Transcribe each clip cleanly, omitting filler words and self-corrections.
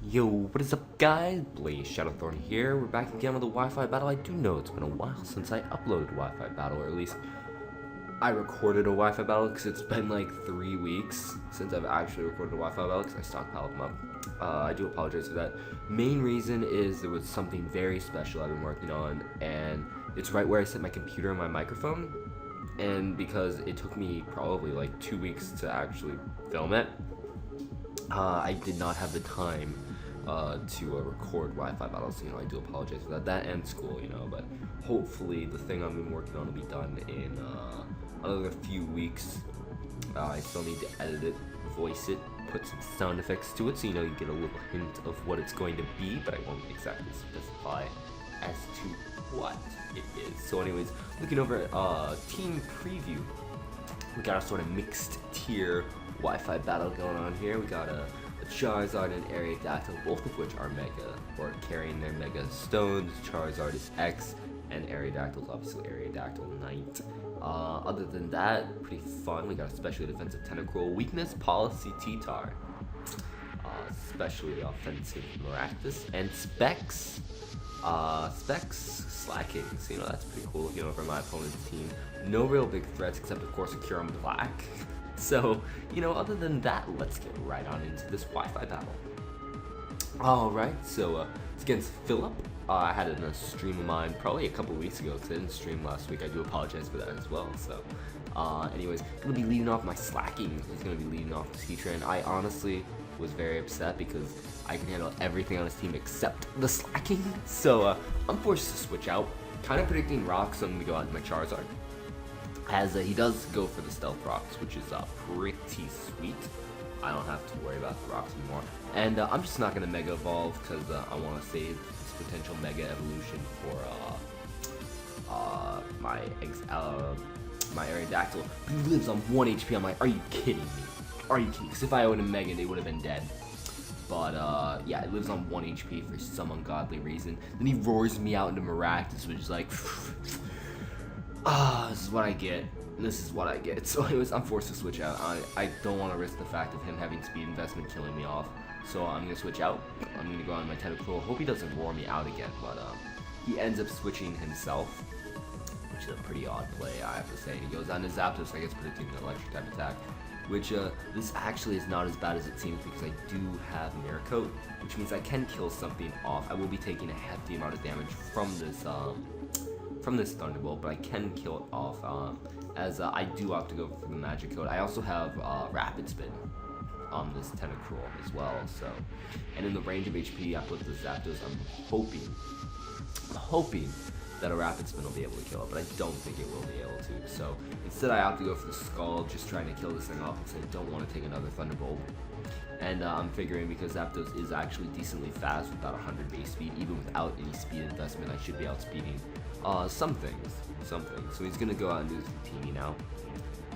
Yo, what is up guys? Blaze Shadowthorn here. We're back again with a Wi-Fi battle. I do know it's been a while since I uploaded a Wi-Fi battle, or at least I recorded a Wi-Fi battle, because it's been like 3 weeks since I've actually recorded a Wi-Fi battle because I stockpiled them up. I do apologize for that. Main reason is there was something very special I've been working on, and it's right where I set my computer and my microphone. And because it took me probably like 2 weeks to actually film it, I did not have the time to record Wi-Fi battles. I do apologize for that. That and school, but hopefully the thing I've been working on will be done in another few weeks. I still need to edit it, voice it, put some sound effects to it, so you get a little hint of what it's going to be, but I won't exactly specify as to what it is. So anyways, looking over at team preview, we got a sort of mixed tier Wi-Fi battle going on here. We got a Charizard and Aerodactyl, both of which are Mega, or carrying their Mega Stones. Charizard is X, and Aerodactyl is obviously Aerodactyl Knight. Other than that, pretty fun. We got a Specially Defensive Tentacruel, Weakness Policy T-Tar, Specially Offensive Maractus, and Specs Slacking. So that's pretty cool looking over my opponent's team. No real big threats except of course a Kyreum Black. So, other than that, let's get right on into this Wi-Fi battle. Alright, so it's against Philippe. I had it in a stream of mine probably a couple weeks ago because I didn't stream last week. I do apologize for that as well. So, anyways, going to be leading off my Slacking. He's going to be leading off the T-Train. I honestly was very upset because I can handle everything on his team except the Slacking. So, I'm forced to switch out. Kind of predicting rocks, so I'm going to go out to my Charizard. As he does go for the Stealth Rocks, which is pretty sweet. I don't have to worry about the rocks anymore. And I'm just not going to Mega Evolve because I want to save this potential Mega Evolution for my Aerodactyl. He lives on 1 HP. I'm like, are you kidding me? Are you kidding? Because if I owned a Mega, they would have been dead. But yeah, it lives on 1 HP for some ungodly reason. Then he roars me out into Maractus, which is like, this is what I get. This is what I get. So anyways, I'm forced to switch out. I don't want to risk the fact of him having speed investment killing me off. So I'm going to switch out. I'm going to go on my Tentacruel. Hope he doesn't roar me out again. But he ends up switching himself, which is a pretty odd play, I have to say. And he goes on to Zapdos, I guess, predicting an electric type attack. Which this actually is not as bad as it seems because I do have Mirror Coat, which means I can kill something off. I will be taking a hefty amount of damage from this Thunderbolt, but I can kill it off as I do opt to go for the Magic Coat. I also have Rapid Spin on this Tentacruel as well, so, and in the range of HP I put the Zapdos, I'm hoping that a Rapid Spin will be able to kill it, but I don't think it will be able to. So instead I opt to go for the Skull, just trying to kill this thing off because I don't want to take another Thunderbolt. And I'm figuring because Zapdos is actually decently fast with about 100 base speed, even without any speed investment, I should be outspeeding some things. So he's gonna go out and do his Routini now.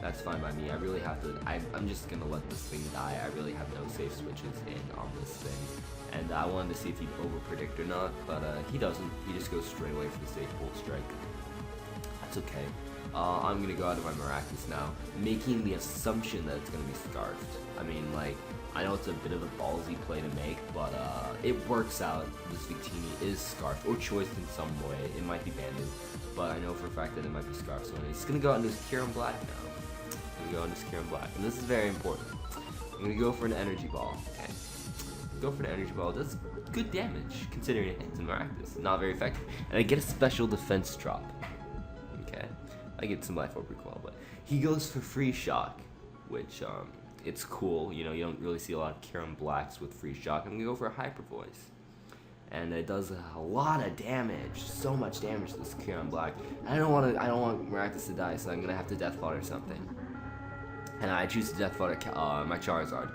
That's fine by me. I really have to. I'm just gonna let this thing die. I really have no safe switches in on this thing, and I wanted to see if he'd overpredict or not, but he doesn't. He just goes straight away for the safe Volt Strike. That's okay. I'm gonna go out of my Maractus now, making the assumption that it's gonna be Scarfed. I mean, like, I know it's a bit of a ballsy play to make, but it works out. This Victini is Scarfed, or choiced in some way. It might be banded, but I know for a fact that it might be Scarfed. So it's gonna go out into his Kyreum Black now. And this is very important. I'm gonna go for an Energy Ball. Okay. Go for an Energy Ball. Does good damage considering it hits in Maractus. Not very effective. And I get a special defense drop. Okay. I get some life over recoil, but he goes for Free Shock, which it's cool. You don't really see a lot of Kyreum Blacks with Free Shock. I'm gonna go for a Hyper Voice. And it does a lot of damage, so much damage to this Kyreum Black. I don't want Maractus to die, so I'm gonna have to Death Flutter something. And I choose to Death Flutter my Charizard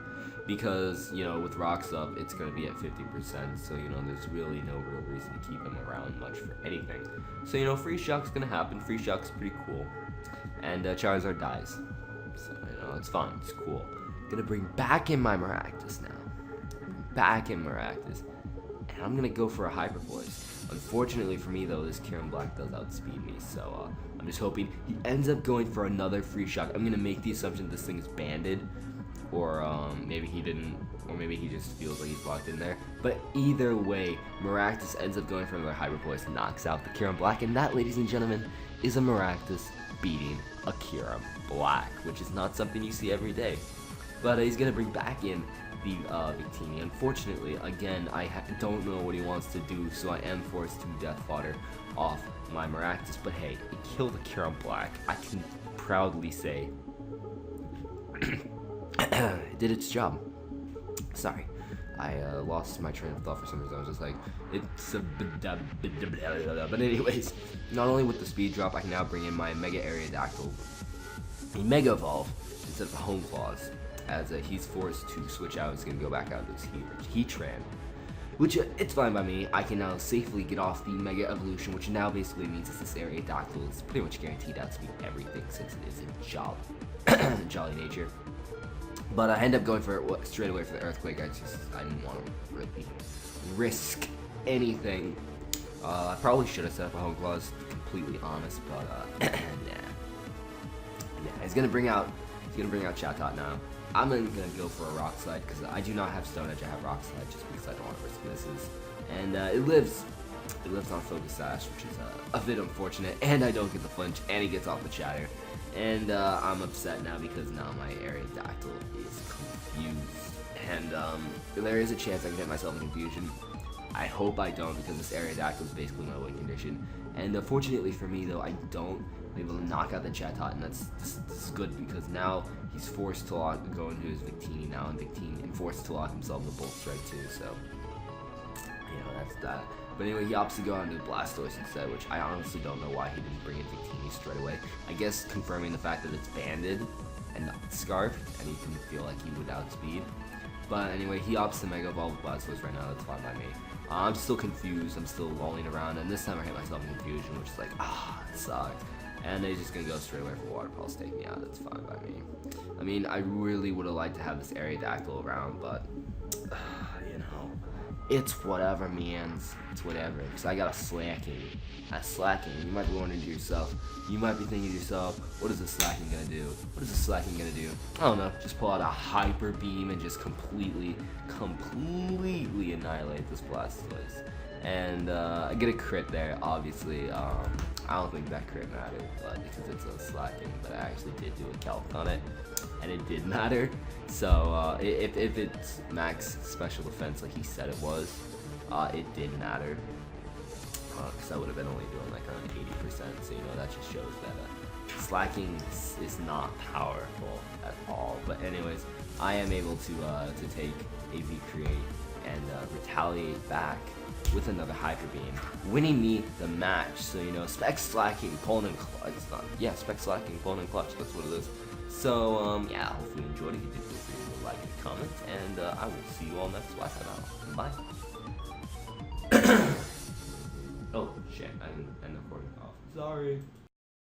because with rocks up, it's gonna be at 50%. So there's really no real reason to keep him around much for anything. So Free Shock's gonna happen. Free Shock's pretty cool, and Charizard dies. So it's fun. It's cool. Gonna bring back in my Maractus now. And I'm gonna go for a Hyper Voice. Unfortunately for me though, this Kyreum Black does outspeed me, so I'm just hoping he ends up going for another Free Shock. I'm gonna make the assumption this thing is banded, or maybe he didn't Or maybe he just feels like he's locked in there. But either way, Maractus ends up going for another Hyper Voice, knocks out the Kyreum Black, and that, ladies and gentlemen, is a Maractus beating a Kyreum Black, which is not something you see every day. But he's going to bring back in the Victini. Unfortunately, again, I don't know what he wants to do, so I am forced to Death Fodder off my Maractus. But hey, it killed the Kyreum Black. I can proudly say it did its job. Sorry, I lost my train of thought for some reason. I was just like, it's a but anyways, not only with the speed drop, I can now bring in my Mega Aerodactyl, a Mega Evolve instead of a Home Claws, as he's forced to switch out. He's going to go back out of this Heatran, which it's fine by me. I can now safely get off the Mega Evolution, which now basically means that this Aerodactyl is pretty much guaranteed out to be everything, since it is a jolly nature. But I end up going for it straight away for the Earthquake. I didn't want to really risk anything. I probably should have set up a Home Claws, completely honest, but nah. Yeah, he's gonna bring out Chatot now. I'm gonna go for a Rock Slide because I do not have Stone Edge. I have Rock Slide just because I don't want to risk misses. And it lives on Focus Sash, which is a bit unfortunate. And I don't get the flinch, and he gets off the Chatter. And I'm upset now because now my Aerodactyl is confused. And there is a chance I can get myself in confusion. I hope I don't, because this Aerodactyl is basically my win condition. And fortunately for me, though, I don't. I'm able to knock out the Chatot, and this is good because now he's forced to go into his Victini now, and forced to lock himself in the Bolt Strike too. So, that's that. But anyway, he opts to go on to Blastoise instead, which I honestly don't know why he didn't bring in Victini straight away. I guess confirming the fact that it's banded and not Scarf, and he didn't feel like he would outspeed. But anyway, he opts to Mega Evolve with Blastoise right now. That's fine by me. I'm still confused. I'm still rolling around, and this time I hit myself in confusion, which is like, it sucks. And they're just gonna go straight away for Water Pulse, take me out. That's fine by me. I mean, I really would have liked to have this Aerodactyl around, but it's whatever, mans. It's whatever. Because I got a Slacking. You might be wondering to yourself. You might be thinking to yourself, what is a Slacking gonna do? What is a Slacking gonna do? I don't know. Just pull out a Hyper Beam and just completely annihilate this Blastoise. And I get a crit there, obviously. I don't think that crit mattered, but because it's a Slacking, but I actually did do a calc on it, and it did matter. So if it's max special defense like he said it was, it did matter, because I would have been only doing like around 80%. So that just shows that Slacking is not powerful at all. But anyways, I am able to take AV Create and retaliate back with another Hyper Beam, winning me the match. So Spec Slacking, pulling and clutch. Spec Slacking, pulling and clutch. That's what it is. So yeah, hopefully you enjoyed it. If you did, feel free to like and comment, and I will see you all next Wi-Fi battle. Bye. Oh shit! I didn't end the recording off. Sorry.